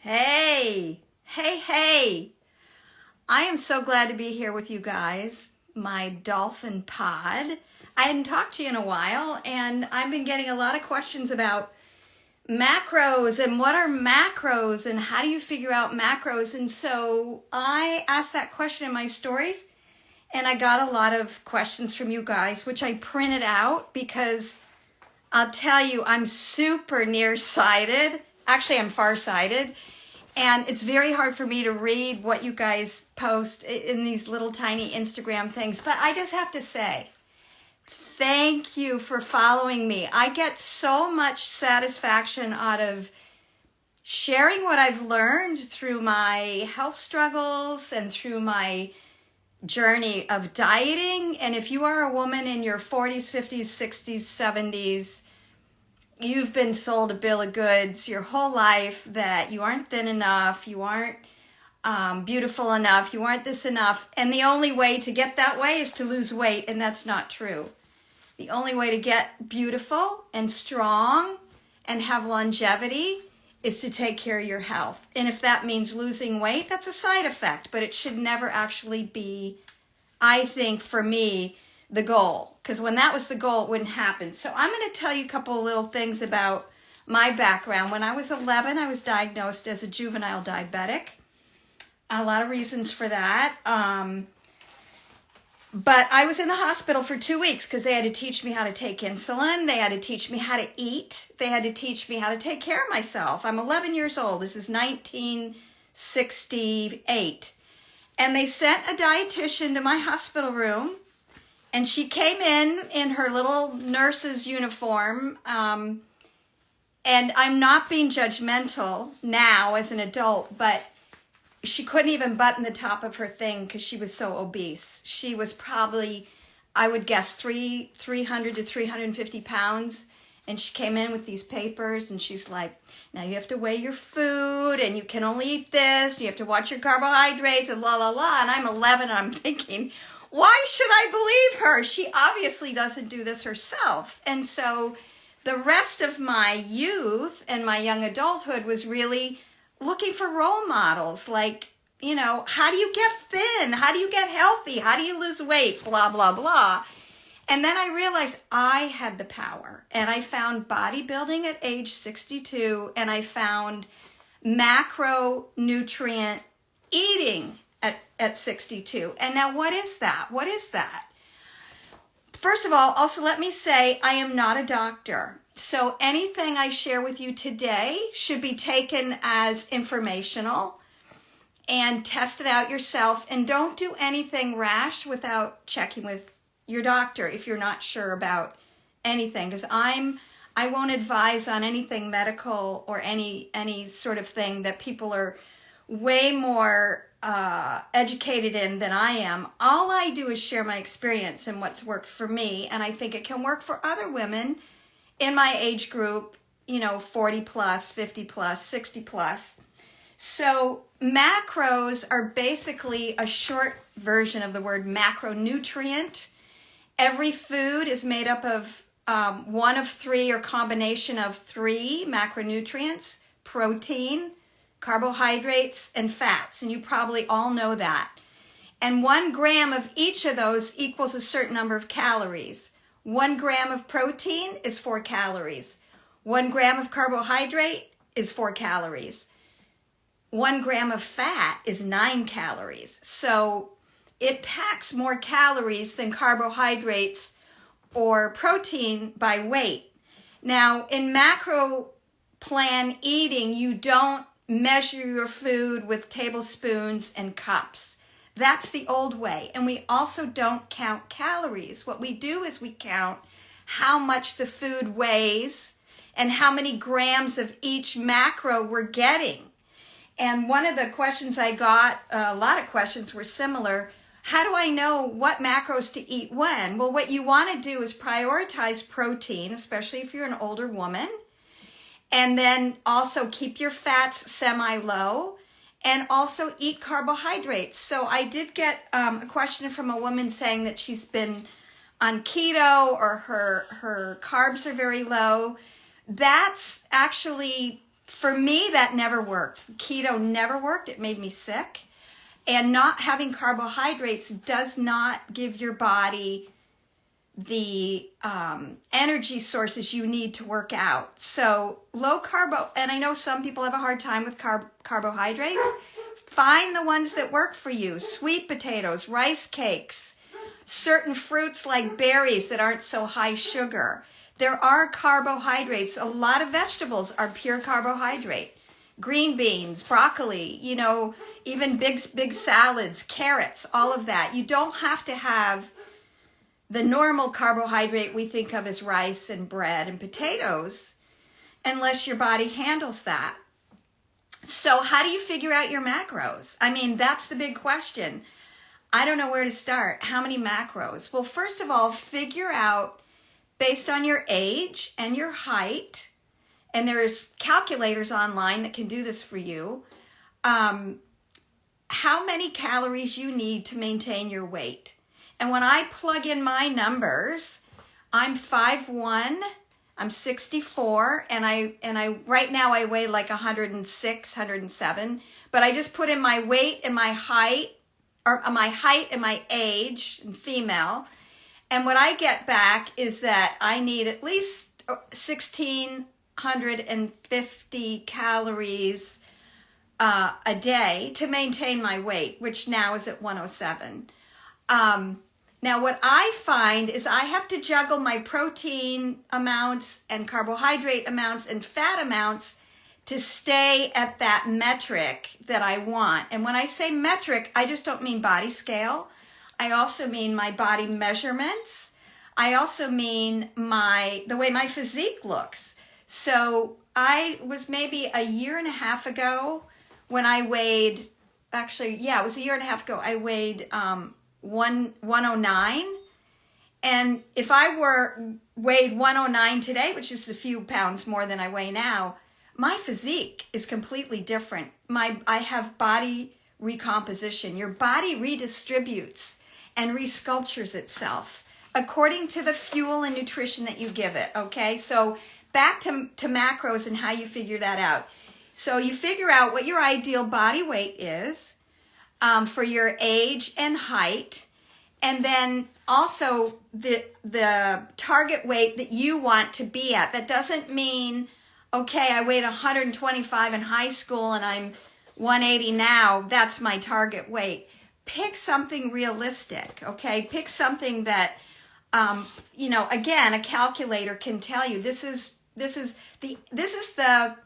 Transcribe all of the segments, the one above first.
Hey, hey, hey. I am so glad to be here with you guys, my dolphin pod. I hadn't talked to you in a while, and I've been getting a lot of questions about macros and what are macros and how do you figure out macros. And so I asked that question in my stories, and I got a lot of questions from you guys, which I printed out because I'll tell you, I'm super nearsighted. Actually, I'm farsighted. And it's very hard for me to read what you guys post in these little tiny Instagram things. But I just have to say, thank you for following me. I get so much satisfaction out of sharing what I've learned through my health struggles and through my journey of dieting. And if you are a woman in your 40s, 50s, 60s, 70s, you've been sold a bill of goods your whole life that you aren't thin enough, you aren't beautiful enough, you aren't this enough. And the only way to get that way is to lose weight, and that's not true. The only way to get beautiful and strong and have longevity is to take care of your health. And if that means losing weight, that's a side effect, but it should never actually be, I think, for me, the goal. Because when that was the goal, it wouldn't happen. So I'm going to tell you a couple of little things about my background. When I was 11, I was diagnosed as a juvenile diabetic. A lot of reasons for that. But I was in the hospital for 2 weeks because they had to teach me how to take insulin. They had to teach me how to eat. They had to teach me how to take care of myself. I'm 11 years old. This is 1968. And they sent a dietitian to my hospital room. And she came in her little nurse's uniform. And I'm not being judgmental now as an adult, but she couldn't even button the top of her thing because she was so obese. She was probably, I would guess, 300 to 350 pounds. And she came in with these papers and she's like, now you have to weigh your food and you can only eat this. You have to watch your carbohydrates and la, la, la. And I'm 11 and I'm thinking, why should I believe her? She obviously doesn't do this herself. And so the rest of my youth and my young adulthood was really looking for role models. Like, you know, how do you get thin? How do you get healthy? How do you lose weight? Blah, blah, blah. And then I realized I had the power. And I found bodybuilding at age 62. And I found macronutrient eating at 62. And now what is that? What is that? First of all, also let me say I am not a doctor. So anything I share with you today should be taken as informational and test it out yourself. And don't do anything rash without checking with your doctor if you're not sure about anything. Because I won't advise on anything medical or any sort of thing that people are way more educated in than I am. All I do is share my experience and what's worked for me, and I think it can work for other women in my age group, 40 plus, 50 plus, 60 plus. So macros are basically a short version of the word macronutrient. Every food is made up of one of three or combination of three macronutrients: protein, carbohydrates, and fats. And you probably all know that. And 1 gram of each of those equals a certain number of calories. 1 gram of protein is 4 calories. 1 gram of carbohydrate is 4 calories. 1 gram of fat is 9 calories. So it packs more calories than carbohydrates or protein by weight. Now, in macro plan eating, you don't measure your food with tablespoons and cups. That's the old way. And we also don't count calories. What we do is we count how much the food weighs and how many grams of each macro we're getting. And one of the questions I got, a lot of questions were similar. How do I know what macros to eat when? Well, what you want to do is prioritize protein, especially if you're an older woman. And then also keep your fats semi-low and also eat carbohydrates. So I did get a question from a woman saying that she's been on keto or her carbs are very low. That's actually For me, that never worked. Keto never worked. It made me sick. And not having carbohydrates does not give your body the energy sources you need to work out. So low carbo, and I know some people have a hard time with carbohydrates. Find the ones that work for you. Sweet potatoes, rice cakes, certain fruits like berries that aren't so high sugar. There are carbohydrates. A lot of vegetables are pure carbohydrate. Green beans, broccoli, you know, even big salads, carrots, all of that. You don't have to have the normal carbohydrate we think of as rice and bread and potatoes unless your body handles that. So how do you figure out your macros? I mean, that's the big question. I don't know where to start. How many macros? Well, first of all, figure out based on your age and your height, and there's calculators online that can do this for you, how many calories you need to maintain your weight. And when I plug in my numbers, I'm 5'1", I'm 64, and I right now I weigh like 106, 107, but I just put in my weight and my height, or my height and my age, and female, and what I get back is that I need at least 1,650 calories a day to maintain my weight, which now is at 107. Now, what I find is I have to juggle my protein amounts and carbohydrate amounts and fat amounts to stay at that metric that I want. And when I say metric, I just don't mean body scale. I also mean my body measurements. I also mean the way my physique looks. So I was maybe a year and a half ago when I weighed, actually, yeah, it was a year and a half ago, I weighed 109, and if I weighed 109 today, which is a few pounds more than I weigh now, my physique is completely different. I have body recomposition. Your body redistributes and resculptures itself according to the fuel and nutrition that you give it. Okay, so back to macros and how you figure that out. So you figure out what your ideal body weight is for your age and height, and then also the target weight that you want to be at. That doesn't mean, okay, I weighed 125 in high school and I'm 180 now, that's my target weight. Pick something realistic, okay? Pick something that, you know, again, a calculator can tell you this is the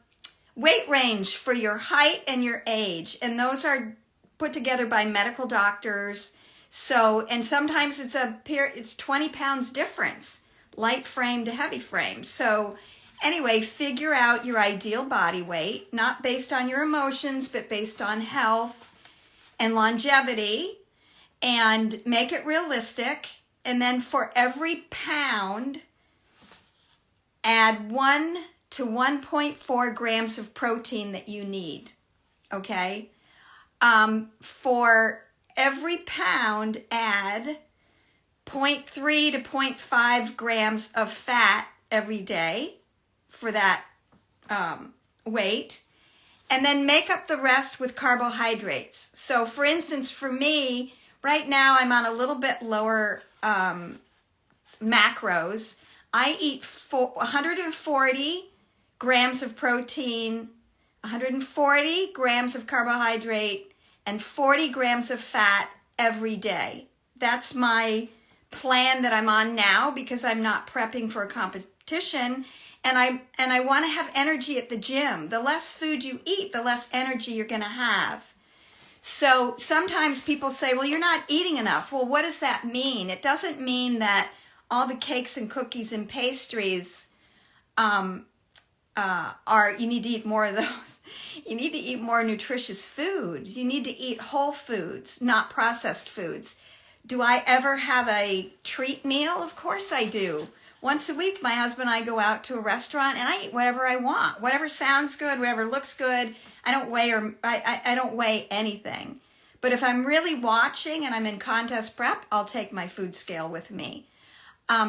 weight range for your height and your age, and those are put together by medical doctors. So, and sometimes it's 20 pounds difference, light frame to heavy frame. So anyway, figure out your ideal body weight, not based on your emotions, but based on health and longevity, and make it realistic. And then for every pound, add 1 to 1.4 grams of protein that you need, okay? For every pound, add 0.3 to 0.5 grams of fat every day for that weight, and then make up the rest with carbohydrates. So for instance, for me, right now I'm on a little bit lower macros. I eat 140 grams of protein, 140 grams of carbohydrate, and 40 grams of fat every day. That's my plan that I'm on now because I'm not prepping for a competition, and I want to have energy at the gym. The less food you eat, the less energy you're going to have. So sometimes people say, well, you're not eating enough. Well, what does that mean? It doesn't mean that all the cakes and cookies and pastries you need to eat more of those. You need to eat more nutritious food. You need to eat whole foods, not processed foods. Do I ever have a treat meal? Of course I do. Once a week, my husband and I go out to a restaurant and I eat whatever I want. Whatever sounds good, whatever looks good. I don't weigh anything. But if I'm really watching and I'm in contest prep, I'll take my food scale with me.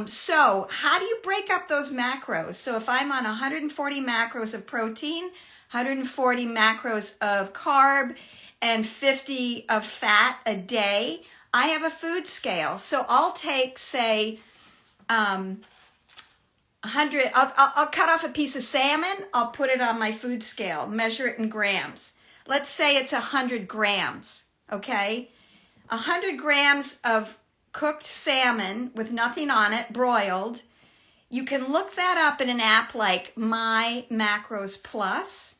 So how do you break up those macros? So if I'm on 140 macros of protein, 140 macros of carb, and 50 of fat a day, I have a food scale. So I'll take, say, 100, I'll cut off a piece of salmon, I'll put it on my food scale, measure it in grams. Let's say it's 100 grams, okay? 100 grams of cooked salmon with nothing on it, broiled. You can look that up in an app like My Macros Plus,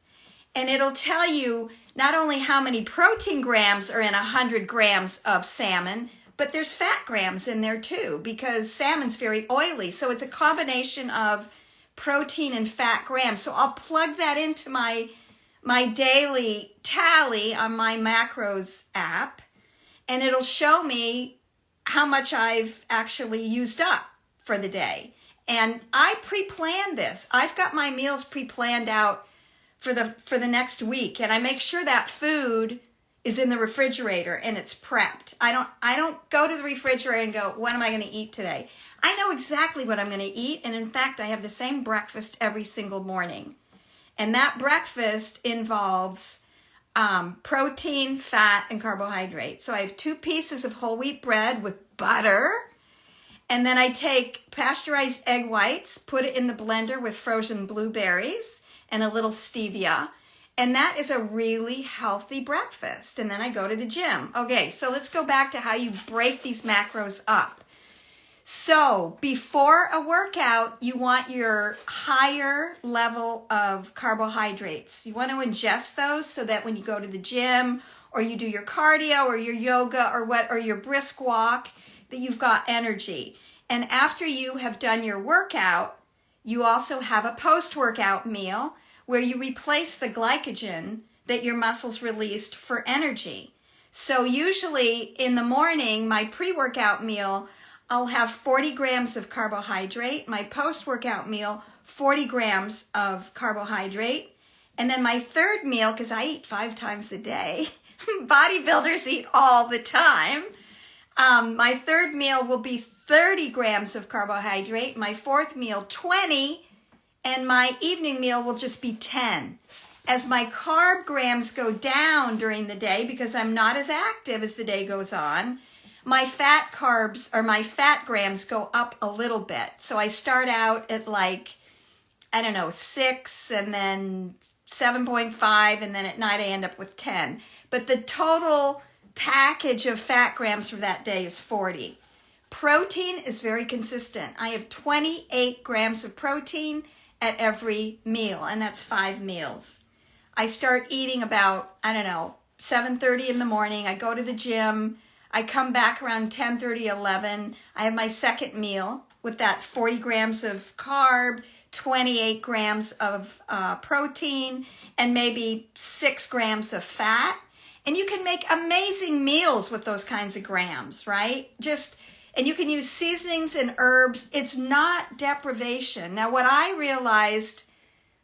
and it'll tell you not only how many protein grams are in 100 grams of salmon, but there's fat grams in there too, because salmon's very oily. So it's a combination of protein and fat grams. So I'll plug that into my daily tally on My Macros app, and it'll show me how much I've actually used up for the day. And I pre-planned this. I've got my meals pre-planned out for the next week, and I make sure that food is in the refrigerator and it's prepped. I don't go to the refrigerator and go, what am I going to eat today? I know exactly what I'm going to eat, and in fact, I have the same breakfast every single morning. And that breakfast involves protein, fat, and carbohydrates. So I have 2 pieces of whole wheat bread with butter, and then I take pasteurized egg whites, put it in the blender with frozen blueberries and a little stevia, and that is a really healthy breakfast. And then I go to the gym. Okay, so let's go back to how you break these macros up. So before a workout, you want your higher level of carbohydrates. You want to ingest those so that when you go to the gym or you do your cardio or your yoga or your brisk walk, that you've got energy. And after you have done your workout, you also have a post-workout meal where you replace the glycogen that your muscles released for energy. So usually in the morning, my pre-workout meal, I'll have 40 grams of carbohydrate. My post-workout meal, 40 grams of carbohydrate. And then my third meal, because I eat 5 times a day, bodybuilders eat all the time. My third meal will be 30 grams of carbohydrate. My fourth meal, 20. And my evening meal will just be 10. As my carb grams go down during the day, because I'm not as active as the day goes on, my fat carbs or my fat grams go up a little bit. So I start out at 6 and then 7.5, and then at night I end up with 10. But the total package of fat grams for that day is 40. Protein is very consistent. I have 28 grams of protein at every meal, and that's 5 meals. I start eating about, 7:30 in the morning. I go to the gym. I come back around 10:30, 11. I have my second meal with that 40 grams of carb, 28 grams of protein, and maybe 6 grams of fat. And you can make amazing meals with those kinds of grams, right? And you can use seasonings and herbs. It's not deprivation. Now, what I realized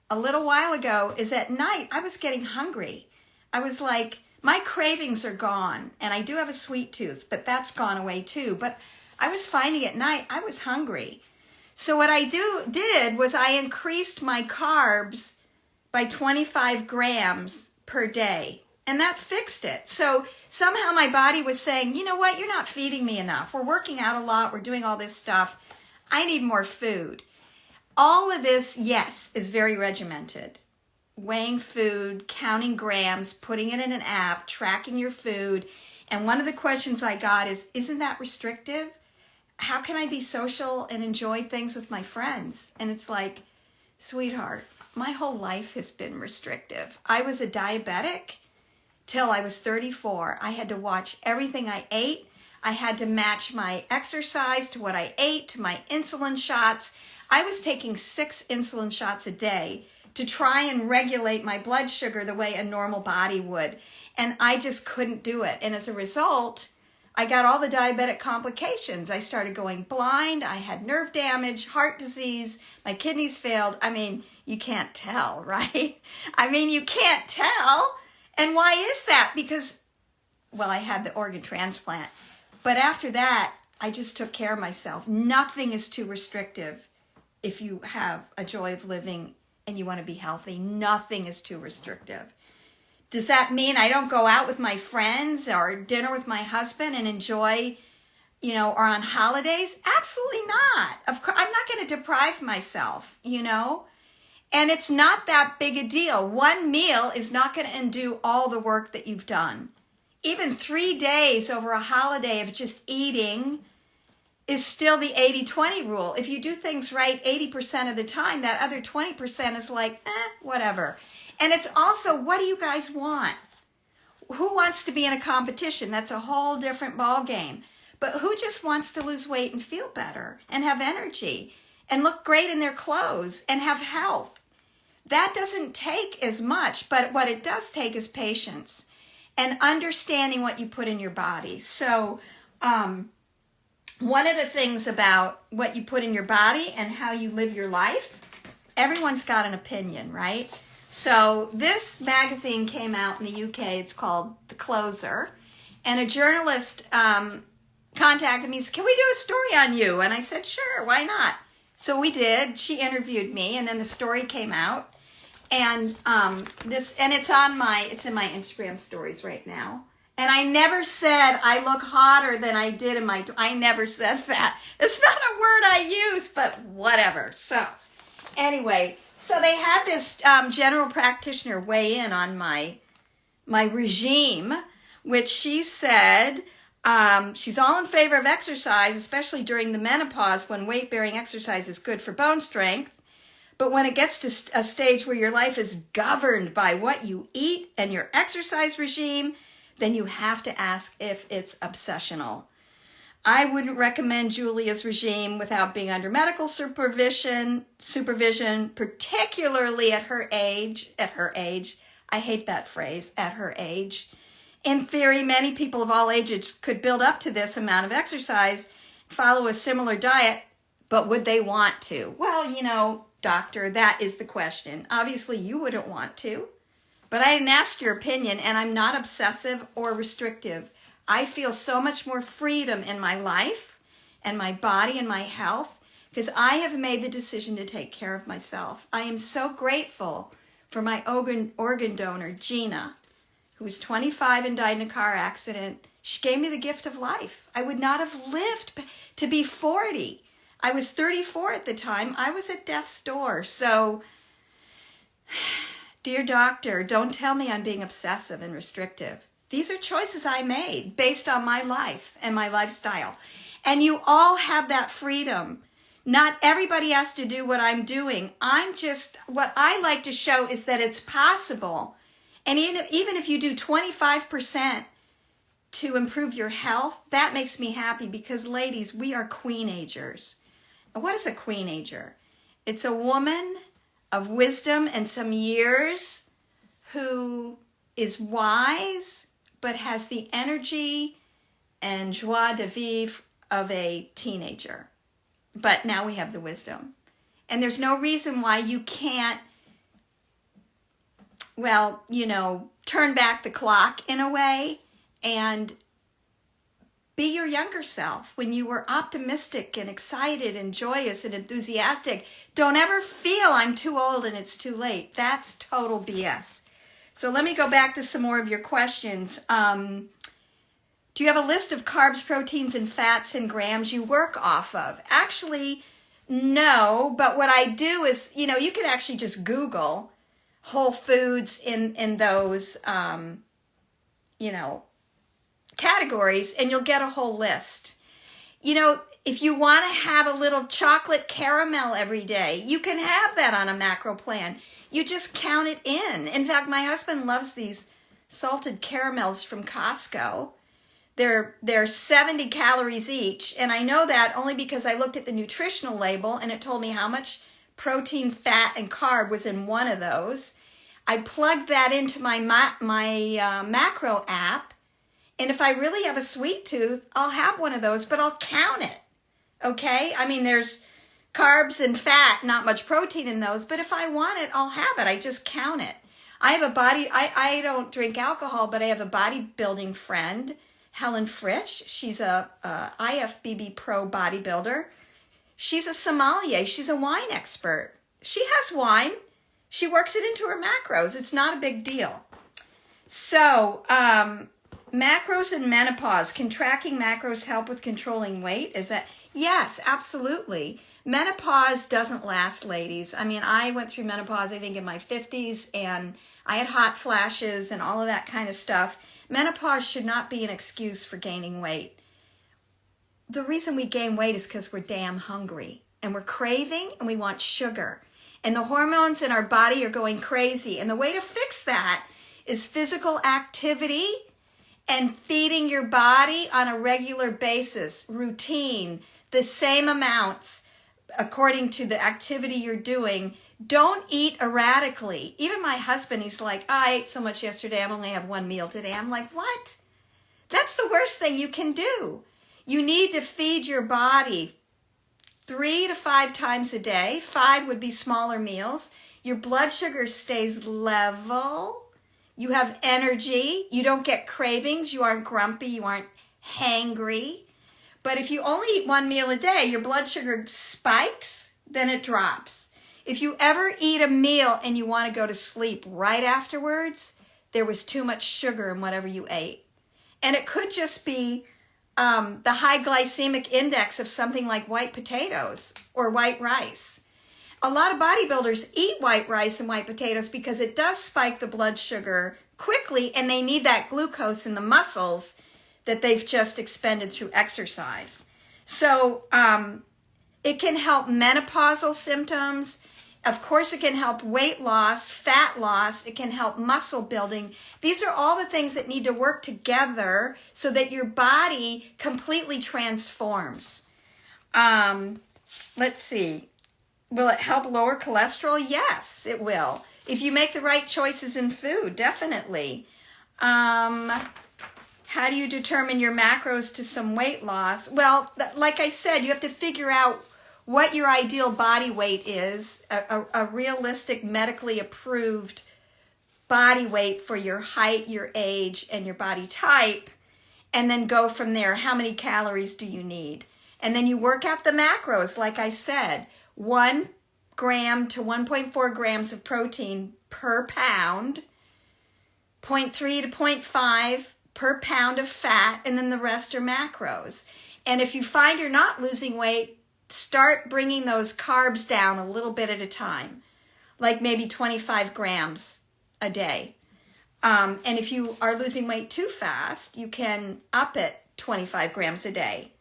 a little while ago is at night, I was getting hungry. I was like, my cravings are gone. And I do have a sweet tooth, but that's gone away too. But I was finding at night, I was hungry. So what I did was I increased my carbs by 25 grams per day. And that fixed it. So somehow my body was saying, you know what, you're not feeding me enough. We're working out a lot. We're doing all this stuff. I need more food. All of this, yes, is very regimented. Weighing food, counting grams, putting it in an app, tracking your food. And one of the questions I got is, isn't that restrictive? How can I be social and enjoy things with my friends? And it's like, sweetheart, my whole life has been restrictive. I was a diabetic till I was 34. I had to watch everything I ate. I had to match my exercise to what I ate, to my insulin shots. I was taking 6 insulin shots a day to try and regulate my blood sugar the way a normal body would. And I just couldn't do it. And as a result, I got all the diabetic complications. I started going blind. I had nerve damage, heart disease. My kidneys failed. You can't tell, right? You can't tell. And why is that? Because, I had the organ transplant. But after that, I just took care of myself. Nothing is too restrictive if you have a joy of living and you want to be healthy, nothing is too restrictive. Does that mean I don't go out with my friends or dinner with my husband and enjoy, or on holidays? Absolutely not. Of course, I'm not going to deprive myself, And it's not that big a deal. One meal is not going to undo all the work that you've done. Even 3 days over a holiday of just eating is still the 80-20 rule. If you do things right 80% of the time, that other 20% is like, whatever. And it's also, what do you guys want? Who wants to be in a competition? That's a whole different ball game. But who just wants to lose weight and feel better and have energy and look great in their clothes and have health? That doesn't take as much, but what it does take is patience and understanding what you put in your body. So one of the things about what you put in your body and how you live your life, everyone's got an opinion, right? So this magazine came out in the UK. It's called The Closer. And a journalist contacted me and said, can we do a story on you? And I said, sure, why not? So we did. She interviewed me, and then the story came out. And it's in my Instagram stories right now. And I never said I look hotter than I did I never said that. It's not a word I use, but whatever. So anyway, so they had this general practitioner weigh in on my regime, which she said she's all in favor of exercise, especially during the menopause when weight-bearing exercise is good for bone strength. But when it gets to a stage where your life is governed by what you eat and your exercise regime, then you have to ask if it's obsessional. I wouldn't recommend Julia's regime without being under medical supervision, particularly at her age. I hate that phrase, at her age. In theory, many people of all ages could build up to this amount of exercise, follow a similar diet, but would they want to? Well, doctor, that is the question. Obviously, you wouldn't want to, but I didn't ask your opinion, and I'm not obsessive or restrictive. I feel so much more freedom in my life and my body and my health because I have made the decision to take care of myself. I am so grateful for my organ donor, Gina, who was 25 and died in a car accident. She gave me the gift of life. I would not have lived to be 40. I was 34 at the time. I was at death's door. So, dear doctor, don't tell me I'm being obsessive and restrictive. These are choices I made based on my life and my lifestyle. And you all have that freedom. Not everybody has to do what I'm doing. What I like to show is that it's possible. And even if you do 25% to improve your health, that makes me happy because, ladies, we are queen-agers. And what is a queen-ager? It's a woman of wisdom and some years who is wise but has the energy and joie de vivre of a teenager. But now we have the wisdom. And there's no reason why you can't, turn back the clock in a way and be your younger self when you were optimistic and excited and joyous and enthusiastic. Don't ever feel I'm too old and it's too late. That's total BS. So let me go back to some more of your questions. Do you have a list of carbs, proteins, and fats in grams you work off of? Actually, no. But what I do is, you can actually just Google whole foods in those, categories, and you'll get a whole list. If you want to have a little chocolate caramel every day, you can have that on a macro plan. You just count it in. In fact, my husband loves these salted caramels from Costco. They're 70 calories each, and I know that only because I looked at the nutritional label and it told me how much protein, fat, and carb was in one of those. I plugged that into my macro app, and if I really have a sweet tooth, I'll have one of those, but I'll count it. Okay? I mean, there's carbs and fat, not much protein in those, but if I want it, I'll have it. I just count it. I don't drink alcohol, but I have a bodybuilding friend, Helen Frisch. She's a IFBB pro bodybuilder. She's a sommelier. She's a wine expert. She has wine. She works it into her macros. It's not a big deal. So, macros and menopause. Can tracking macros help with controlling weight? Is that? Yes, absolutely. Menopause doesn't last, ladies. I mean, I went through menopause, I think, in my 50s, and I had hot flashes and all of that kind of stuff. Menopause should not be an excuse for gaining weight. The reason we gain weight is because we're damn hungry, and we're craving, and we want sugar. And the hormones in our body are going crazy. And the way to fix that is physical activity and feeding your body on a regular basis, routine, the same amounts according to the activity you're doing. Don't eat erratically. Even my husband, he's like, I ate so much yesterday, I only have one meal today. I'm like, what? That's the worst thing you can do. You need to feed your body 3 to 5 times a day. 5 would be smaller meals. Your blood sugar stays level. You have energy. You don't get cravings. You aren't grumpy. You aren't hangry. But if you only eat 1 meal a day, your blood sugar spikes, then it drops. If you ever eat a meal and you want to go to sleep right afterwards, there was too much sugar in whatever you ate. And it could just be the high glycemic index of something like white potatoes or white rice. A lot of bodybuilders eat white rice and white potatoes because it does spike the blood sugar quickly, and they need that glucose in the muscles that they've just expended through exercise. So it can help menopausal symptoms. Of course, it can help weight loss, fat loss. It can help muscle building. These are all the things that need to work together so that your body completely transforms. Let's see. Will it help lower cholesterol? Yes, it will. If you make the right choices in food, definitely. How do you determine your macros to some weight loss? Well, like I said, you have to figure out what your ideal body weight is, a realistic, medically approved body weight for your height, your age, and your body type, and then go from there. How many calories do you need? And then you work out the macros, like I said, 1 gram to 1.4 grams of protein per pound, 0.3 to 0.5 per pound of fat, and then the rest are macros. And if you find you're not losing weight, start bringing those carbs down a little bit at a time, like maybe 25 grams a day. And if you are losing weight too fast, you can up it 25 grams a day.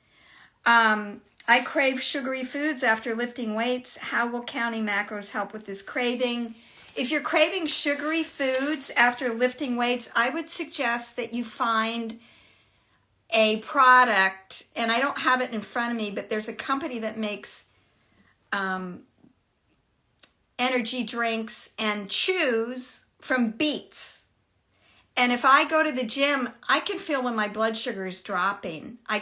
I crave sugary foods after lifting weights. How will counting macros help with this craving? If you're craving sugary foods after lifting weights, I would suggest that you find a product, and I don't have it in front of me, but there's a company that makes energy drinks and chews from beets. And if I go to the gym, I can feel when my blood sugar is dropping. I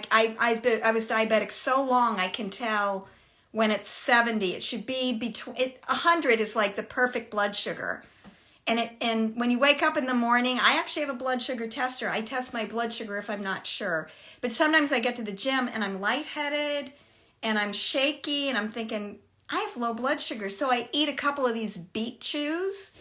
was diabetic so long, I can tell when it's 70. It should be between 100 is like the perfect blood sugar. And when you wake up in the morning, I actually have a blood sugar tester. I test my blood sugar if I'm not sure. But sometimes I get to the gym and I'm lightheaded and I'm shaky and I'm thinking, I have low blood sugar. So I eat a couple of these beet chews,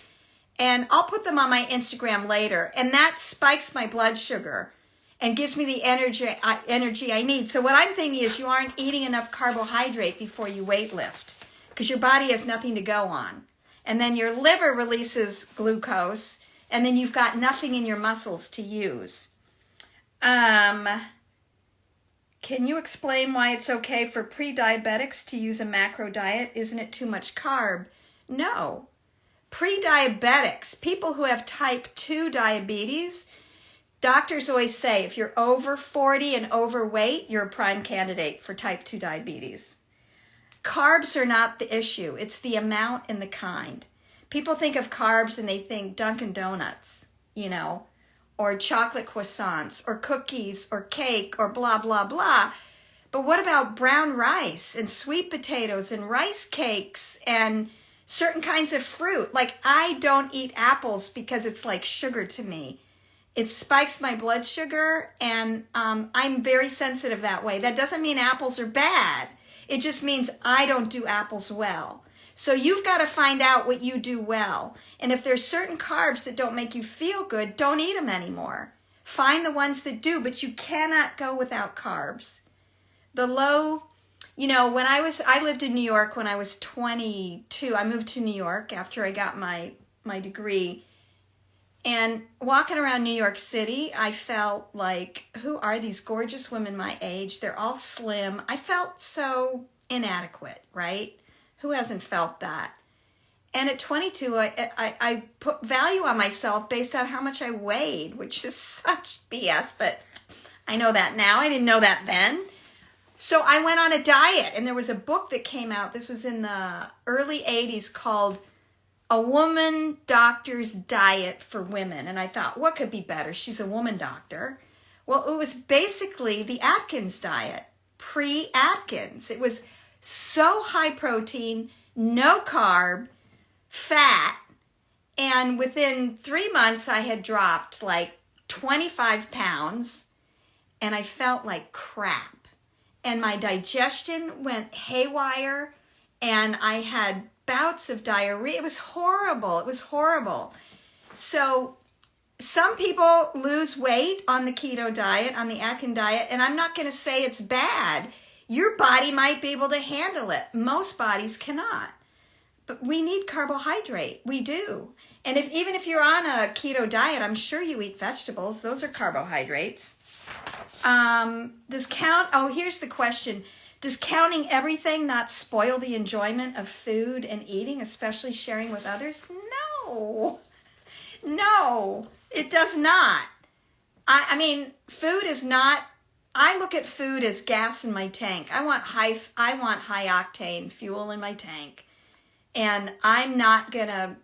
and I'll put them on my Instagram later. And that spikes my blood sugar and gives me the energy I need. So what I'm thinking is you aren't eating enough carbohydrate before you weight lift because your body has nothing to go on. And then your liver releases glucose, and then you've got nothing in your muscles to use. Can you explain why it's okay for pre-diabetics to use a macro diet? Isn't it too much carb? No. Pre-diabetics, people who have type 2 diabetes, doctors always say if you're over 40 and overweight, you're a prime candidate for type 2 diabetes. Carbs are not the issue. It's the amount and the kind. People think of carbs and they think Dunkin' Donuts, or chocolate croissants, or cookies, or cake, or blah, blah, blah. But what about brown rice and sweet potatoes and rice cakes and certain kinds of fruit? Like, I don't eat apples because it's like sugar to me. It spikes my blood sugar, and I'm very sensitive that way. That doesn't mean apples are bad. It just means I don't do apples well. So you've got to find out what you do well. And if there's certain carbs that don't make you feel good, don't eat them anymore. Find the ones that do, but you cannot go without carbs. The low, when I lived in New York when I was 22. I moved to New York after I got my degree. And walking around New York City, I felt like, who are these gorgeous women my age? They're all slim. I felt so inadequate, right? Who hasn't felt that? And at 22, I put value on myself based on how much I weighed, which is such BS, but I know that now. I didn't know that then. So I went on a diet, and there was a book that came out. This was in the early 80s called A Woman Doctor's Diet for Women. And I thought, what could be better? She's a woman doctor. Well, it was basically the Atkins diet, pre-Atkins. It was so high protein, no carb, fat, and within 3 months I had dropped like 25 pounds, and I felt like crap. And my digestion went haywire, and I had bouts of diarrhea. It was horrible. It was horrible. So some people lose weight on the keto diet, on the Atkins diet, and I'm not going to say it's bad. Your body might be able to handle it. Most bodies cannot. But we need carbohydrate. We do. And even if you're on a keto diet, I'm sure you eat vegetables. Those are carbohydrates. Here's the question. Does counting everything not spoil the enjoyment of food and eating, especially sharing with others? No, it does not. I mean, food is not, I look at food as gas in my tank. I want high octane fuel in my tank. And I'm not going to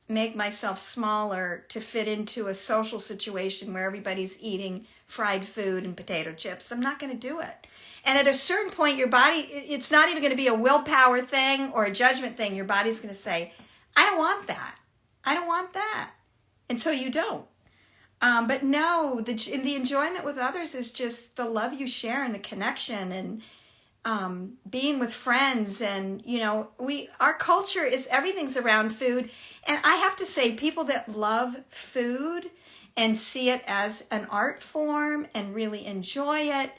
make myself smaller to fit into a social situation where everybody's eating fried food and potato chips. I'm not going to do it. And at a certain point, your body, it's not even going to be a willpower thing or a judgment thing. Your body's going to say, I don't want that. I don't want that. And so you don't. But no, the enjoyment with others is just the love you share and the connection and being with friends. And, our culture is, everything's around food. And I have to say, people that love food and see it as an art form and really enjoy it,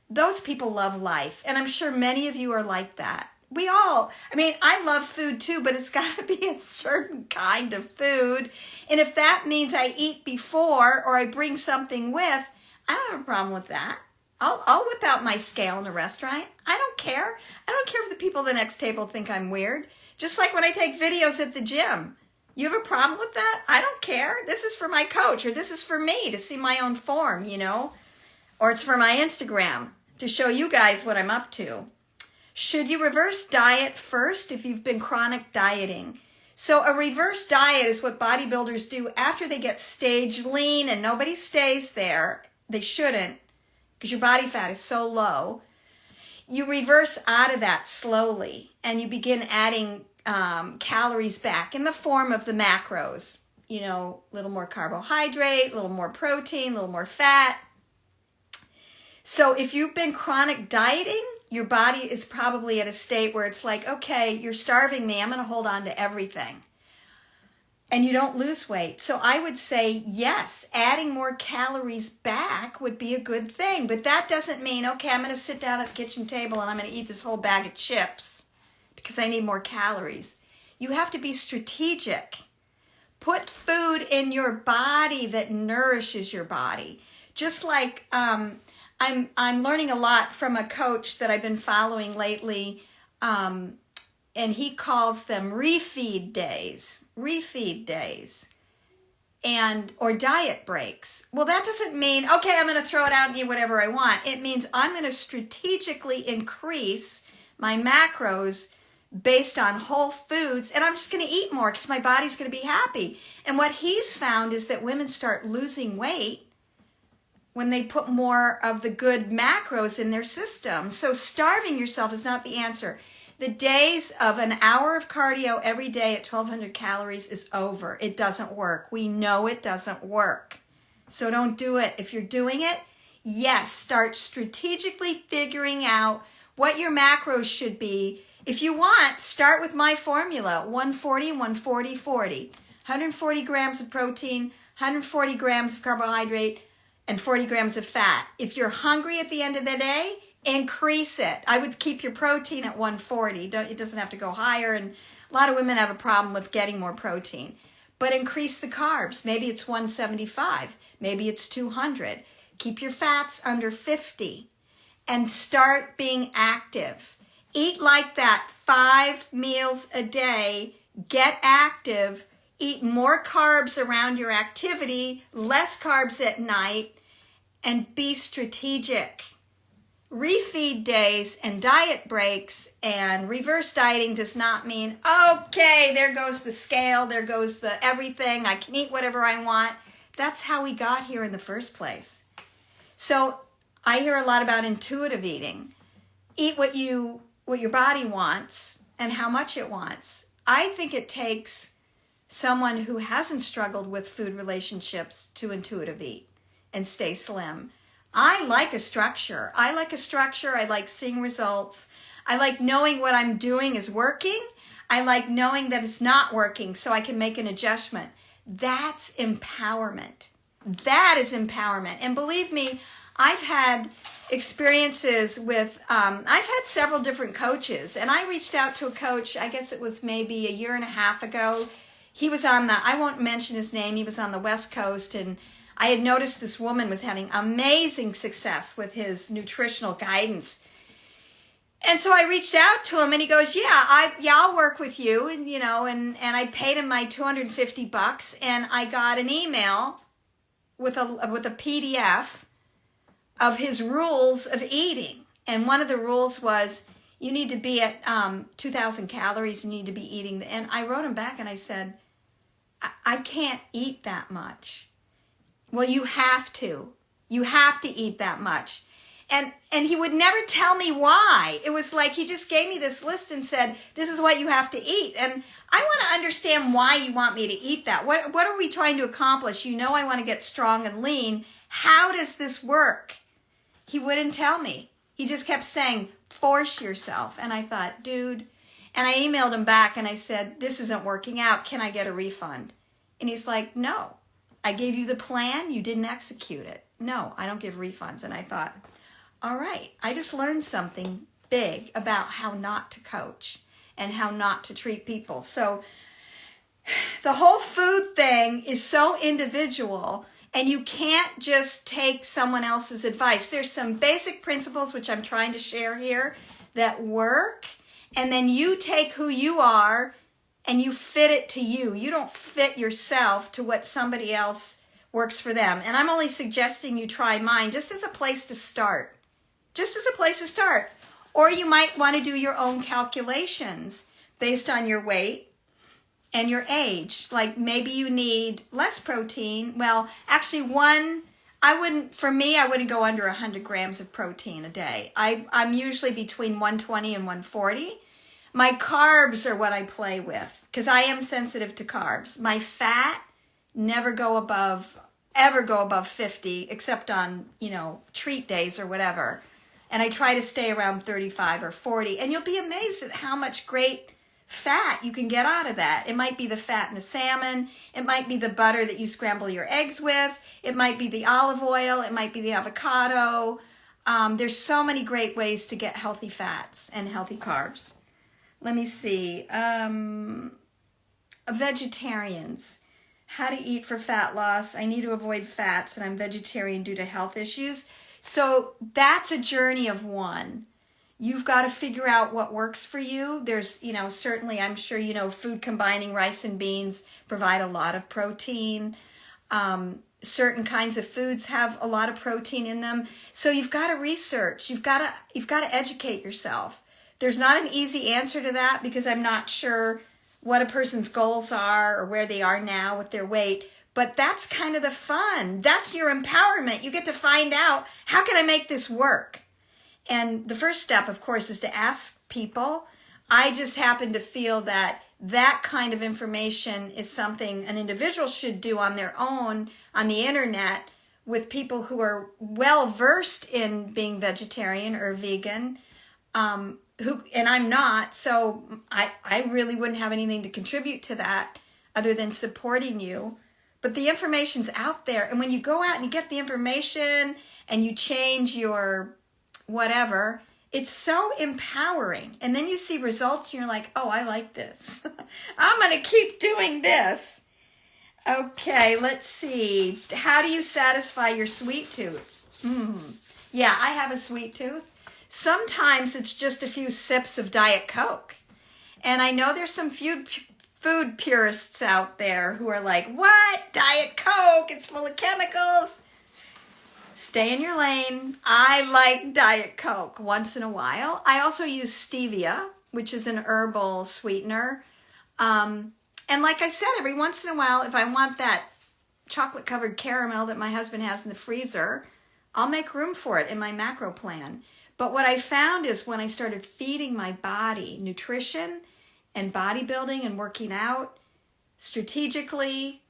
those people love life. And I'm sure many of you are like that. I love food too, but it's got to be a certain kind of food. And if that means I eat before or I bring something with, I don't have a problem with that. I'll whip out my scale in a restaurant. I don't care. I don't care if the people at the next table think I'm weird. Just like when I take videos at the gym. You have a problem with that? I don't care. This is for my coach, or this is for me to see my own form, or it's for my Instagram to show you guys what I'm up to. Should you reverse diet first if you've been chronic dieting? So a reverse diet is what bodybuilders do after they get stage lean, and nobody stays there. They shouldn't, because your body fat is so low. You reverse out of that slowly, and you begin adding calories back in the form of the macros. A little more carbohydrate, a little more protein, a little more fat. So if you've been chronic dieting, your body is probably at a state where it's like, okay, you're starving me. I'm going to hold on to everything. And you don't lose weight. So I would say, yes, adding more calories back would be a good thing. But that doesn't mean, okay, I'm going to sit down at the kitchen table and I'm going to eat this whole bag of chips because I need more calories. You have to be strategic. Put food in your body that nourishes your body. Just like I'm learning a lot from a coach that I've been following lately, and he calls them refeed days, or diet breaks. Well, that doesn't mean, okay, I'm going to throw it out and eat whatever I want. It means I'm going to strategically increase my macros based on whole foods, and I'm just going to eat more because my body's going to be happy. And what he's found is that women start losing weight when they put more of the good macros in their system. So starving yourself is not the answer. The days of an hour of cardio every day at 1,200 calories is over. It doesn't work. We know it doesn't work. So don't do it. If you're doing it, yes, start strategically figuring out what your macros should be If you want, start with my formula, 140, 140, 40. 140 grams of protein, 140 grams of carbohydrate, and 40 grams of fat. If you're hungry at the end of the day, increase it. I would keep your protein at 140. It doesn't have to go higher, and a lot of women have a problem with getting more protein. But increase the carbs. Maybe it's 175. Maybe it's 200. Keep your fats under 50 and start being active. Eat like that 5 meals a day. Get active. Eat more carbs around your activity, less carbs at night, and be strategic. Refeed days and diet breaks and reverse dieting does not mean, okay, there goes the scale, there goes the everything, I can eat whatever I want. That's how we got here in the first place. So I hear a lot about intuitive eating. Eat what your body wants and how much it wants. I think it takes someone who hasn't struggled with food relationships to intuitive eat and stay slim. I like a structure. I like seeing results. I like knowing what I'm doing is working. I like knowing that it's not working so I can make an adjustment. That's empowerment. That is empowerment. And believe me, I've had experiences with, I've had several different coaches, and I reached out to a coach, I guess it was maybe a year and a half ago. He was I won't mention his name, he was on the West Coast, and I had noticed this woman was having amazing success with his nutritional guidance. And so I reached out to him and he goes, I'll work with you. And, and I paid him my $250 and I got an email with a PDF of his rules of eating. And one of the rules was you need to be at 2,000 calories. You need to be eating. And I wrote him back and I said, I can't eat that much. Well, you have to. You have to eat that much. And he would never tell me why. It was like he just gave me this list and said, this is what you have to eat. And I want to understand why you want me to eat that. What are we trying to accomplish? I want to get strong and lean. How does this work? He wouldn't tell me. He just kept saying, force yourself. And I thought, dude. And I emailed him back and I said, this isn't working out. Can I get a refund? And he's like, no. I gave you the plan, you didn't execute it. No, I don't give refunds. And I thought, all right, I just learned something big about how not to coach and how not to treat people. So the whole food thing is so individual and you can't just take someone else's advice. There's some basic principles, which I'm trying to share here, that work. And then you take who you are and you fit it to you. You don't fit yourself to what somebody else works for them. And I'm only suggesting you try mine just as a place to start. Just as a place to start. Or you might want to do your own calculations based on your weight and your age. Like maybe you need less protein. Well, actually I wouldn't go under 100 grams of protein a day. I'm usually between 120 and 140. My carbs are what I play with because I am sensitive to carbs. My fat never go above 50 except on, treat days or whatever. And I try to stay around 35 or 40. And you'll be amazed at how much great fat you can get out of that. It might be the fat in the salmon. It might be the butter that you scramble your eggs with. It might be the olive oil. It might be the avocado. There's so many great ways to get healthy fats and healthy carbs. Let me see. Vegetarians. How to eat for fat loss. I need to avoid fats and I'm vegetarian due to health issues. So that's a journey of one. You've got to figure out what works for you. There's, certainly I'm sure, food combining rice and beans provide a lot of protein. Certain kinds of foods have a lot of protein in them. So you've got to research. You've got to educate yourself. There's not an easy answer to that because I'm not sure what a person's goals are or where they are now with their weight. But that's kind of the fun. That's your empowerment. You get to find out, how can I make this work? And the first step, of course, is to ask people. I just happen to feel that kind of information is something an individual should do on their own on the internet with people who are well versed in being vegetarian or vegan. and I'm not, so I really wouldn't have anything to contribute to that other than supporting you. But the information's out there. And when you go out and you get the information and you change your whatever, it's so empowering. And then you see results and you're like, oh, I like this. I'm going to keep doing this. Okay, let's see. How do you satisfy your sweet tooth? Yeah, I have a sweet tooth. Sometimes it's just a few sips of Diet Coke. And I know there's some food purists out there who are like, what? Diet Coke? It's full of chemicals. Stay in your lane. I like Diet Coke once in a while. I also use stevia, which is an herbal sweetener. And like I said, every once in a while, if I want that chocolate-covered caramel that my husband has in the freezer, I'll make room for it in my macro plan. But what I found is when I started feeding my body nutrition and bodybuilding and working out strategically,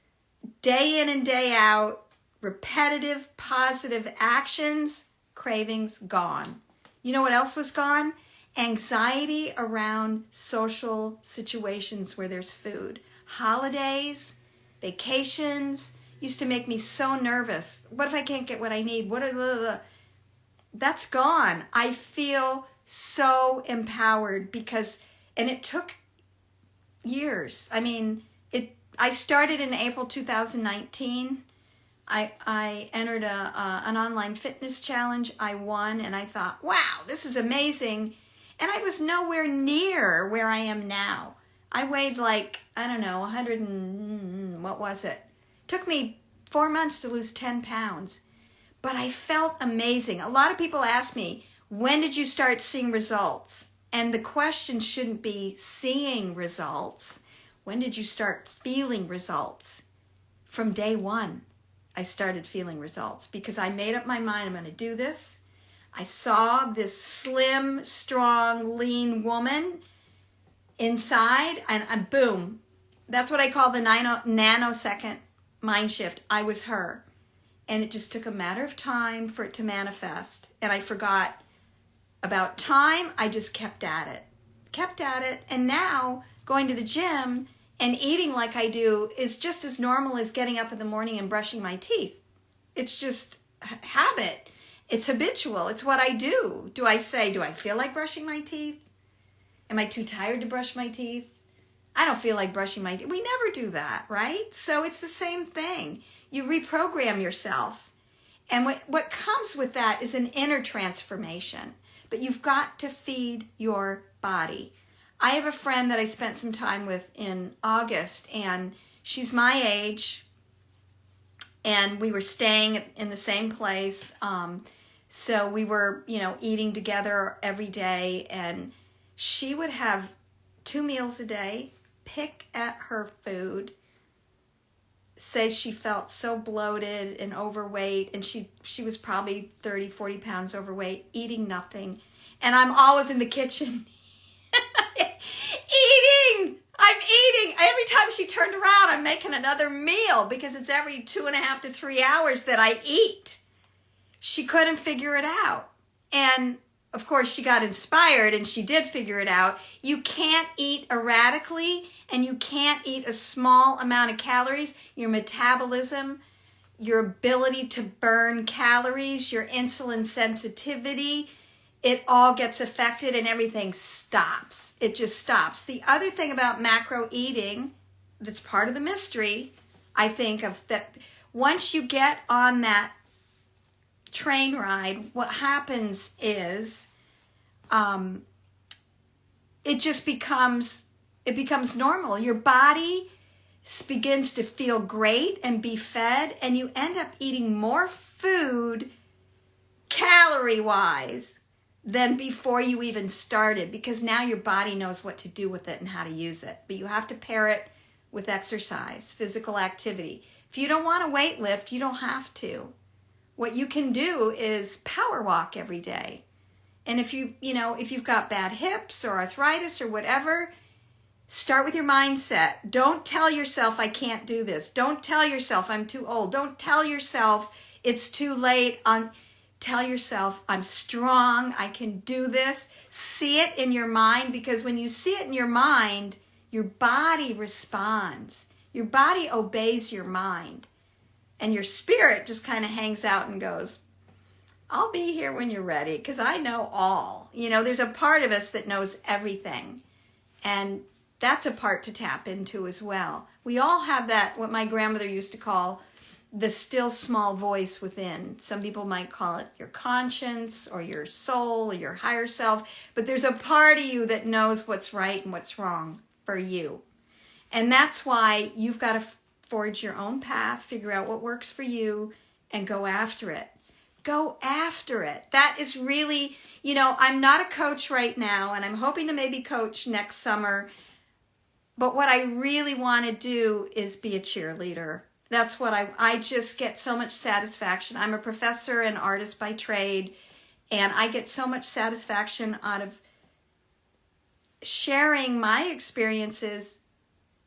day in and day out, repetitive, positive actions, cravings gone. You know what else was gone? Anxiety around social situations where there's food. Holidays, vacations used to make me so nervous. What if I can't get what I need? That's gone. I feel so empowered because, and it took years. I mean, I started in April 2019. I entered an online fitness challenge. I won, and I thought, wow, this is amazing. And I was nowhere near where I am now. I weighed like, I don't know, 100 and, what was it? Took me 4 months to lose 10 pounds. But I felt amazing. A lot of people ask me, when did you start seeing results? And the question shouldn't be seeing results. When did you start feeling results? From day one, I started feeling results because I made up my mind, I'm going to do this. I saw this slim, strong, lean woman inside, and boom. That's what I call the nanosecond mind shift. I was her. And it just took a matter of time for it to manifest. And I forgot about time. I just kept at it. And now going to the gym and eating like I do is just as normal as getting up in the morning and brushing my teeth. It's just habit. It's habitual. It's what I do. Do I feel like brushing my teeth? Am I too tired to brush my teeth? I don't feel like brushing my teeth. We never do that, right? So it's the same thing. You reprogram yourself. And what comes with that is an inner transformation. But you've got to feed your body. I have a friend that I spent some time with in August, and she's my age, and we were staying in the same place. So we were, eating together every day, and she would have 2 meals a day, pick at her food, say she felt so bloated and overweight, and she was probably 30, 40 pounds overweight, eating nothing. And I'm always in the kitchen eating. I'm eating. Every time she turned around, I'm making another meal because it's every 2.5 to 3 hours that I eat. She couldn't figure it out. And of course, she got inspired and she did figure it out. You can't eat erratically and you can't eat a small amount of calories. Your metabolism, your ability to burn calories, your insulin sensitivity, it all gets affected and everything stops. It just stops. The other thing about macro eating that's part of the mystery, I think, of that once you get on that train ride, what happens is it just becomes normal. Your body begins to feel great and be fed, and you end up eating more food calorie-wise than before you even started, because now your body knows what to do with it and how to use it. But you have to pair it with exercise, physical activity. If you don't want to weight lift, you don't have to. What you can do is power walk every day. And if you've got bad hips or arthritis or whatever, start with your mindset. Don't tell yourself I can't do this. Don't tell yourself I'm too old. Don't tell yourself it's too late Tell yourself, I'm strong, I can do this. See it in your mind, because when you see it in your mind, your body responds. Your body obeys your mind. And your spirit just kind of hangs out and goes, I'll be here when you're ready, because I know all. You know, there's a part of us that knows everything. And that's a part to tap into as well. We all have that, what my grandmother used to call the still small voice within. Some people might call it your conscience or your soul or your higher self, but there's a part of you that knows what's right and what's wrong for you. And that's why you've got to forge your own path, figure out what works for you, and go after it. Go after it. That is really, you know, I'm not a coach right now, and I'm hoping to maybe coach next summer. But what I really want to do is be a cheerleader. That's what I just get so much satisfaction. I'm a professor and artist by trade, and I get so much satisfaction out of sharing my experiences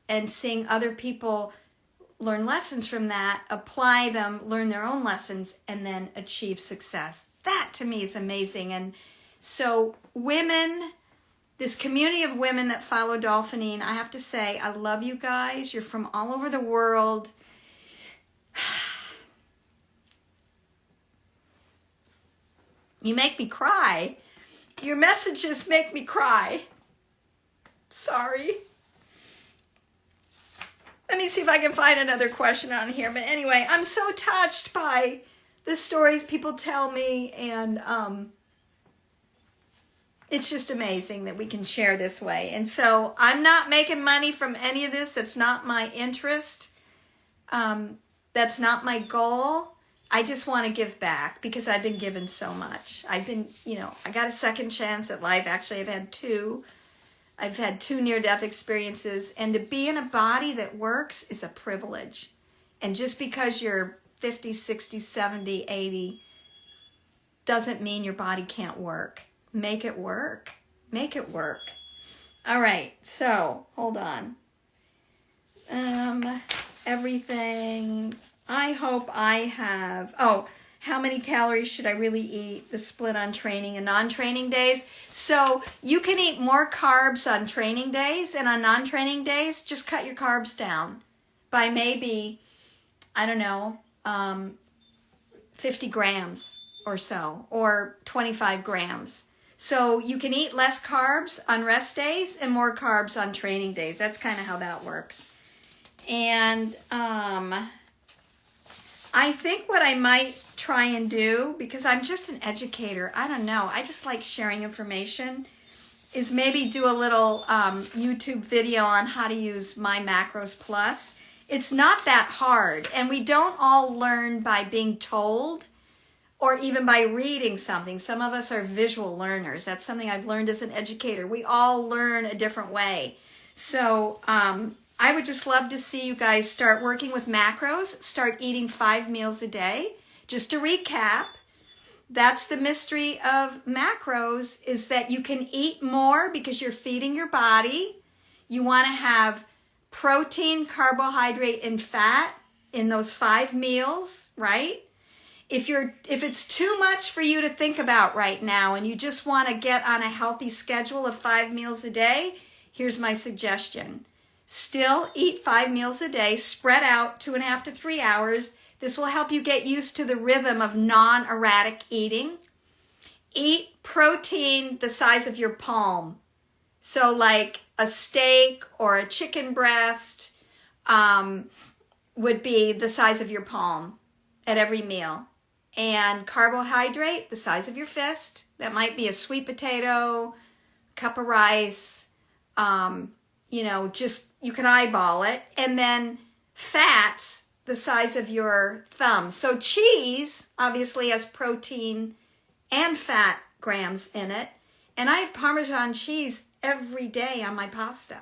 and seeing other people learn lessons from that, apply them, learn their own lessons, and then achieve success. That to me is amazing. And so women, this community of women that follow Dolphinine, I have to say, I love you guys. You're from all over the world. You make me cry. Your messages make me cry. Sorry. Let me see if I can find another question on here. But anyway, I'm so touched by the stories people tell me, and it's just amazing that we can share this way. And so I'm not making money from any of this. That's not my interest. That's not my goal. I just want to give back because I've been given so much. I've been, you know, I got a second chance at life. Actually, I've had two. I've had 2 near-death experiences, and to be in a body that works is a privilege. And just because you're 50, 60, 70, 80 doesn't mean your body can't work. Make it work. Make it work. All right, so hold on. Everything. I hope I have. Oh, how many calories should I really eat? The split on training and non-training days. So you can eat more carbs on training days, and on non-training days, just cut your carbs down by maybe, I don't know, 50 grams or so, or 25 grams. So you can eat less carbs on rest days and more carbs on training days. That's kind of how that works. And I think what I might try and do, because I'm just an educator, I don't know, I just like sharing information, is maybe do a little YouTube video on how to use My Macros Plus. It's not that hard, and we don't all learn by being told or even by reading something. Some of us are visual learners. That's something I've learned as an educator. We all learn a different way. So I would just love to see you guys start working with macros, start eating 5 meals a day. Just to recap, that's the mystery of macros, is that you can eat more because you're feeding your body. You want to have protein, carbohydrate, and fat in those 5 meals, right? If it's too much for you to think about right now and you just want to get on a healthy schedule of 5 meals a day, here's my suggestion. Still eat 5 meals a day, spread out 2.5 to 3 hours. This will help you get used to the rhythm of non-erratic eating. Eat protein the size of your palm. So like a steak or a chicken breast would be the size of your palm at every meal. And carbohydrate, the size of your fist. That might be a sweet potato, cup of rice, you know, just, you can eyeball it. And then fats, the size of your thumb. So cheese obviously has protein and fat grams in it. And I have Parmesan cheese every day on my pasta.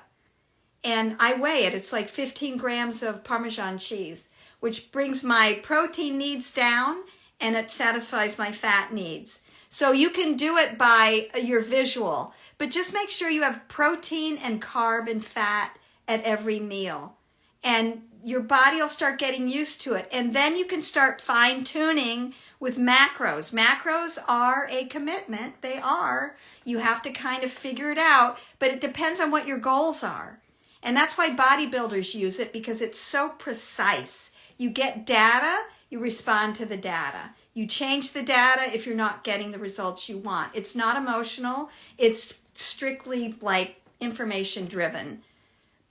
And I weigh it. It's like 15 grams of Parmesan cheese, which brings my protein needs down and it satisfies my fat needs. So you can do it by your visual, but just make sure you have protein and carb and fat at every meal. And your body will start getting used to it. And then you can start fine tuning with macros. Macros are a commitment. They are. You have to kind of figure it out, but it depends on what your goals are. And that's why bodybuilders use it, because it's so precise. You get data, you respond to the data. You change the data if you're not getting the results you want. It's not emotional. It's strictly like information driven.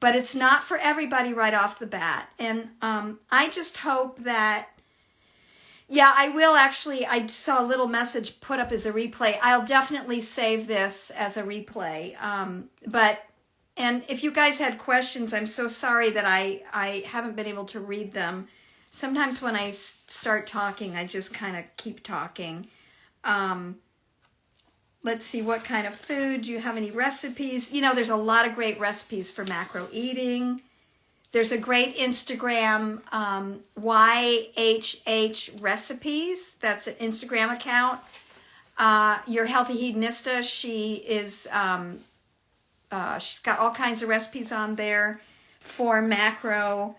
But it's not for everybody right off the bat. And I just hope that, yeah, I will actually, I saw a little message put up as a replay. I'll definitely save this as a replay. And if you guys had questions, I'm so sorry that I haven't been able to read them. Sometimes when I start talking, I just kind of keep talking. Let's see, what kind of food? Do you have any recipes? You know, there's a lot of great recipes for macro eating. There's a great Instagram, YHH Recipes. That's an Instagram account. Your Healthy Hedonista, she's got all kinds of recipes on there for macro.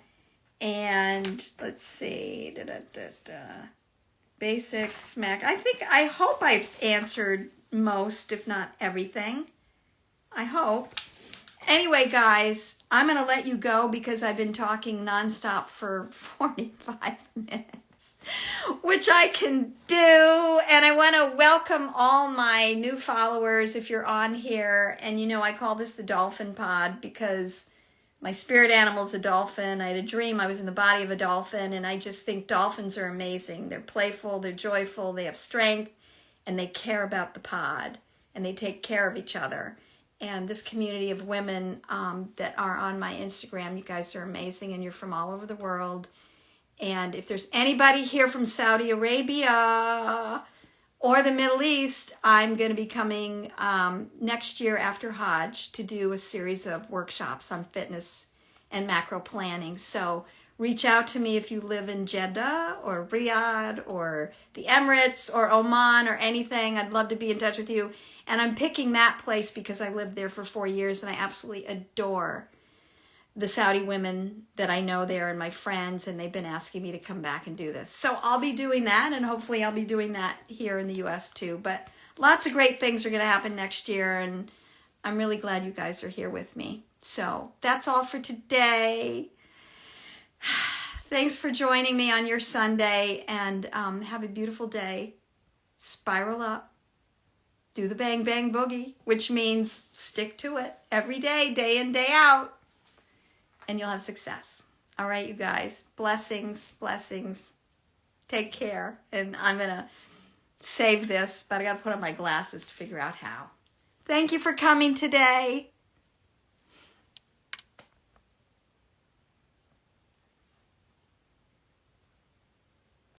And let's see, basics, I hope I've answered most, if not everything. I hope. Anyway, guys, I'm going to let you go because I've been talking nonstop for 45 minutes, which I can do. And I want to welcome all my new followers if you're on here. And you know, I call this the Dolphin Pod because my spirit animal's a dolphin. I had a dream I was in the body of a dolphin, and I just think dolphins are amazing. They're playful, they're joyful, they have strength, and they care about the pod, and they take care of each other. And this community of women that are on my Instagram, you guys are amazing, and you're from all over the world. And if there's anybody here from Saudi Arabia or the Middle East, I'm going to be coming next year after Hajj to do a series of workshops on fitness and macro planning. So reach out to me if you live in Jeddah or Riyadh or the Emirates or Oman or anything. I'd love to be in touch with you. And I'm picking that place because I lived there for 4 years and I absolutely adore the Saudi women that I know there and my friends, and they've been asking me to come back and do this. So I'll be doing that, and hopefully I'll be doing that here in the US too. But lots of great things are going to happen next year, and I'm really glad you guys are here with me. So that's all for today. Thanks for joining me on your Sunday, and have a beautiful day. Spiral up. Do the bang bang boogie, which means stick to it every day, day in, day out. And you'll have success. All right, you guys. Blessings, blessings. Take care. And I'm going to save this, but I got to put on my glasses to figure out how. Thank you for coming today.